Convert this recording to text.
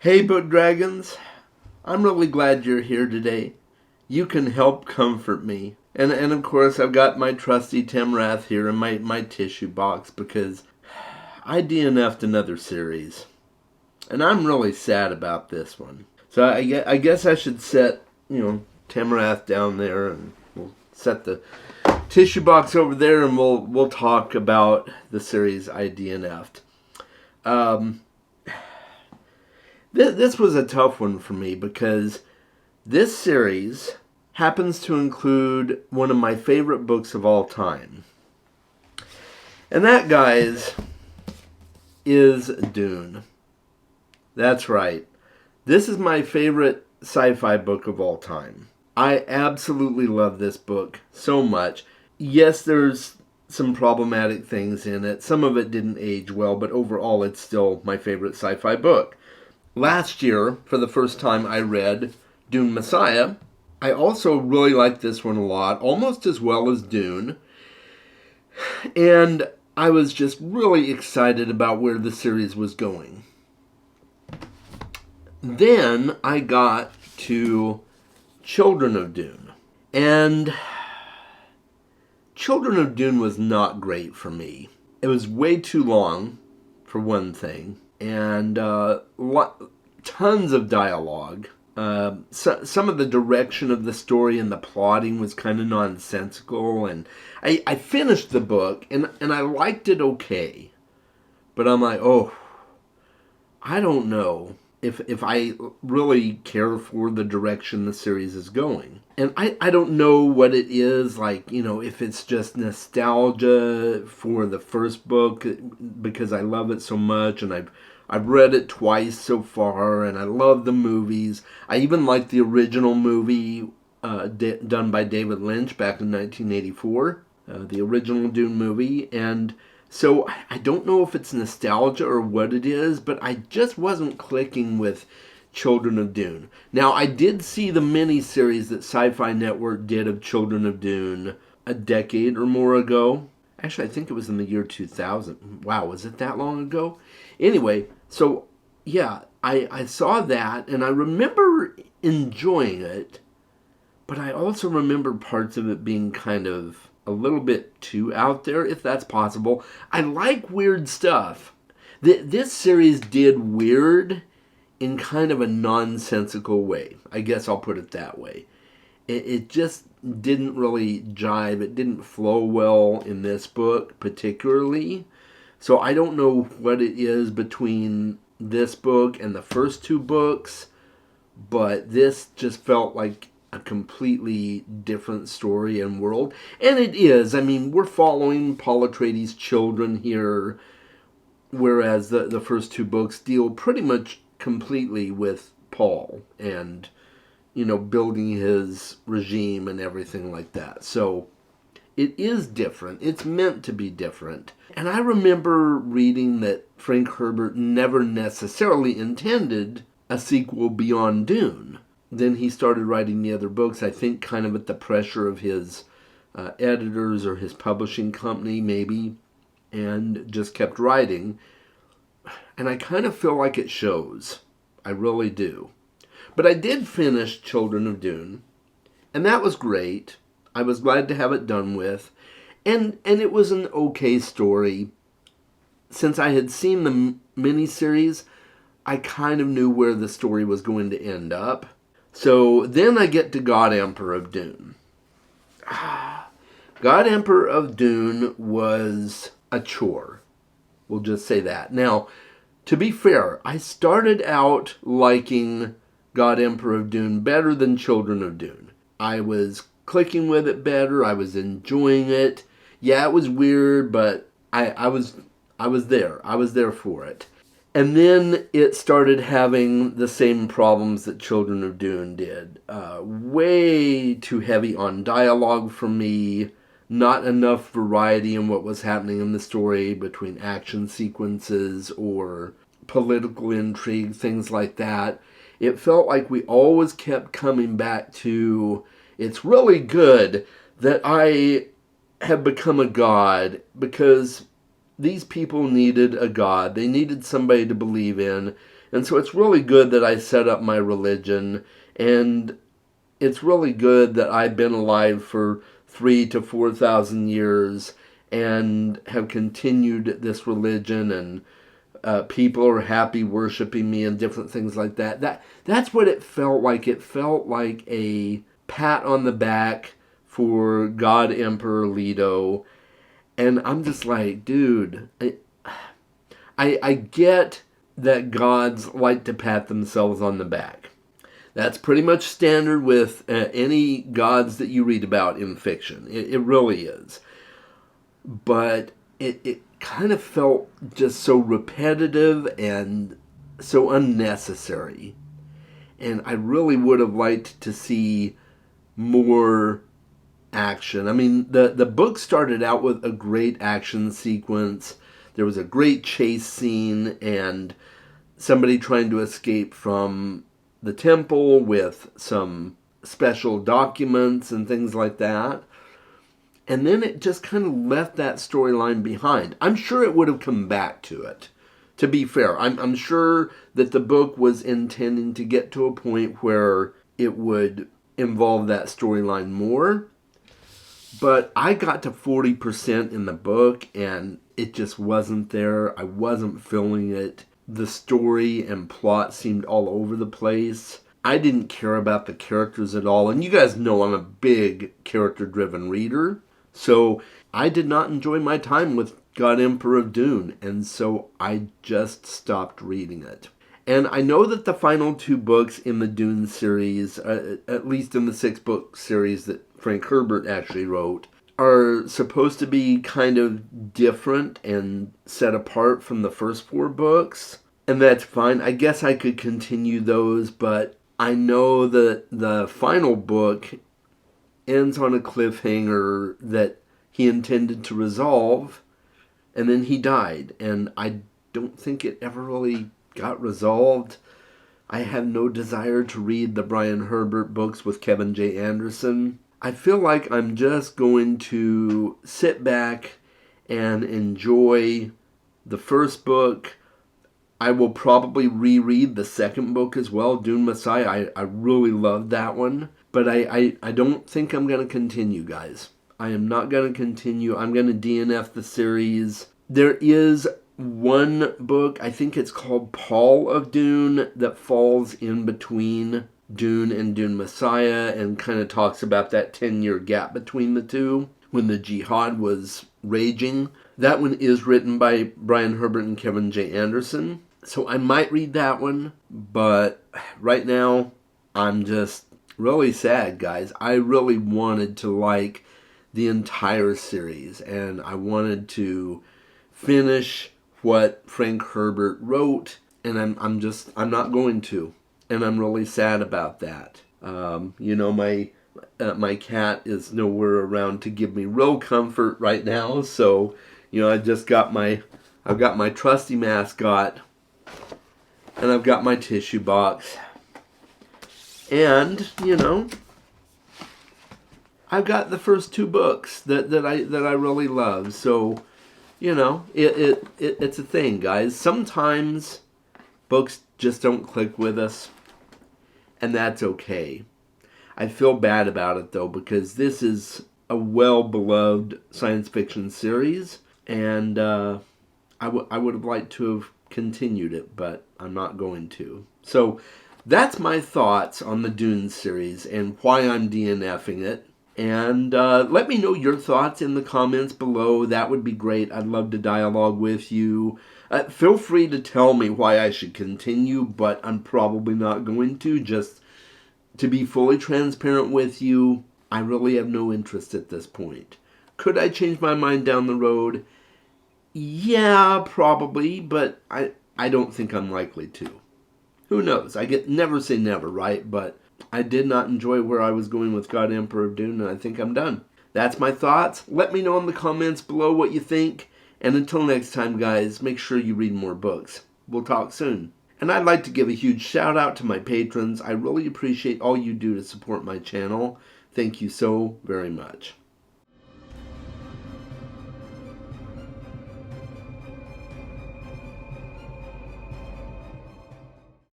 Hey, Book Dragons. I'm really glad you're here today. You can help comfort me. And of course, I've got my trusty Tamrath here in my tissue box because I DNF'd another series. And I'm really sad about this one. So I guess I should set, Tamrath down there, and we'll set the tissue box over there, and we'll talk about the series I DNF'd. This was a tough one for me because this series happens to include one of my favorite books of all time. And that, guys, is Dune. That's right. This is my favorite sci-fi book of all time. I absolutely love this book so much. Yes, there's some problematic things in it. Some of it didn't age well, but overall it's still my favorite sci-fi book. Last year, for the first time, I read Dune Messiah. I also really liked this one a lot, almost as well as Dune. And I was just really excited about where the series was going. Then I got to Children of Dune. And Children of Dune was not great for me. It was way too long, for one thing. And tons of dialogue. Some of the direction of the story and the plotting was kind of nonsensical. And I finished the book, and I liked it okay. But I'm like, I don't know if I really care for the direction the series is going. And I don't know what it is, like, if it's just nostalgia for the first book because I love it so much, and I've read it twice so far, and I love the movies. I even like the original movie done by David Lynch back in 1984, the original Dune movie. And so I don't know if it's nostalgia or what it is, but I just wasn't clicking with Children of Dune. Now, I did see the miniseries that Sci-Fi Network did of Children of Dune a decade or more ago. Actually, I think it was in the year 2000. Wow, was it that long ago? Anyway, so yeah, I saw that, and I remember enjoying it, but I also remember parts of it being kind of a little bit too out there, if that's possible. I like weird stuff. This series did weird in kind of a nonsensical way. I guess I'll put it that way. It just didn't really jive. It didn't flow well in this book particularly. So I don't know what it is between this book and the first two books, but this just felt like a completely different story and world. And it is. I mean, we're following Paul Atreides' children here, whereas the first two books deal pretty much completely with Paul and, building his regime and everything like that. So it is different. It's meant to be different. And I remember reading that Frank Herbert never necessarily intended a sequel beyond Dune. Then he started writing the other books, I think kind of at the pressure of his editors or his publishing company maybe, and just kept writing. And I kind of feel like it shows. I really do. But I did finish Children of Dune, and that was great. I was glad to have it done with. And it was an okay story. Since I had seen the miniseries, I kind of knew where the story was going to end up. So then I get to God Emperor of Dune. God Emperor of Dune was a chore. We'll just say that. Now, to be fair, I started out liking God Emperor of Dune better than Children of Dune. I was clicking with it better. I was enjoying it. Yeah, it was weird, but I was there. I was there for it. And then it started having the same problems that Children of Dune did. Way too heavy on dialogue for me. Not enough variety in what was happening in the story between action sequences or political intrigue, things like that. It felt like we always kept coming back to, it's really good that I have become a god because these people needed a god. They needed somebody to believe in, And so it's really good that I set up my religion, and it's really good that I've been alive for 3,000 to 4,000 years and have continued this religion, and people are happy worshiping me and different things like that. That's what it felt like. It felt like a pat on the back for God Emperor Leto. And I'm just like, dude, I get that gods like to pat themselves on the back. That's pretty much standard with any gods that you read about in fiction. It really is. But it kind of felt just so repetitive and so unnecessary. And I really would have liked to see more action. I mean, the book started out with a great action sequence. There was a great chase scene and somebody trying to escape from the temple with some special documents and things like that. And then it just kind of left that storyline behind. I'm sure it would have come back to it, to be fair. I'm sure that the book was intending to get to a point where it would involve that storyline more. But I got to 40% in the book and it just wasn't there. I wasn't feeling it. The story and plot seemed all over the place. I didn't care about the characters at all. And you guys know I'm a big character-driven reader. So I did not enjoy my time with God Emperor of Dune. And so I just stopped reading it. And I know that the final 2 books in the Dune series, at least in the 6-book series that Frank Herbert actually wrote, are supposed to be kind of different and set apart from the first 4 books. And that's fine. I guess I could continue those, but I know that the final book ends on a cliffhanger that he intended to resolve, and then he died. And I don't think it ever really got resolved. I have no desire to read the Brian Herbert books with Kevin J. Anderson. I feel like I'm just going to sit back and enjoy the first book. I will probably reread the second book as well, Dune Messiah. I really loved that one. But I don't think I'm going to continue, guys. I am not going to continue. I'm going to DNF the series. There is one book, I think it's called Paul of Dune, that falls in between Dune and Dune Messiah and kind of talks about that 10-year gap between the two when the jihad was raging. That one is written by Brian Herbert and Kevin J. Anderson. So I might read that one, but right now I'm just really sad, guys. I really wanted to like the entire series, and I wanted to finish what Frank Herbert wrote, and I'm not going to. And I'm really sad about that. My cat is nowhere around to give me real comfort right now. So, I've got my trusty mascot, and I've got my tissue box, and I've got the first 2 books that I really love. So, it's a thing, guys. Sometimes books just don't click with us. And that's okay. I feel bad about it, though, because this is a well-beloved science fiction series, and I would have liked to have continued it, but I'm not going to. So that's my thoughts on the Dune series and why I'm DNFing it. And let me know your thoughts in the comments below. That would be great. I'd love to dialogue with you. Feel free to tell me why I should continue, but I'm probably not going to. Just to be fully transparent with you, I really have no interest at this point. Could I change my mind down the road? Yeah, probably, but I don't think I'm likely to. Who knows? Never say never, right? But I did not enjoy where I was going with God Emperor of Dune, and I think I'm done. That's my thoughts. Let me know in the comments below what you think. And until next time, guys, make sure you read more books. We'll talk soon. And I'd like to give a huge shout out to my patrons. I really appreciate all you do to support my channel. Thank you so very much.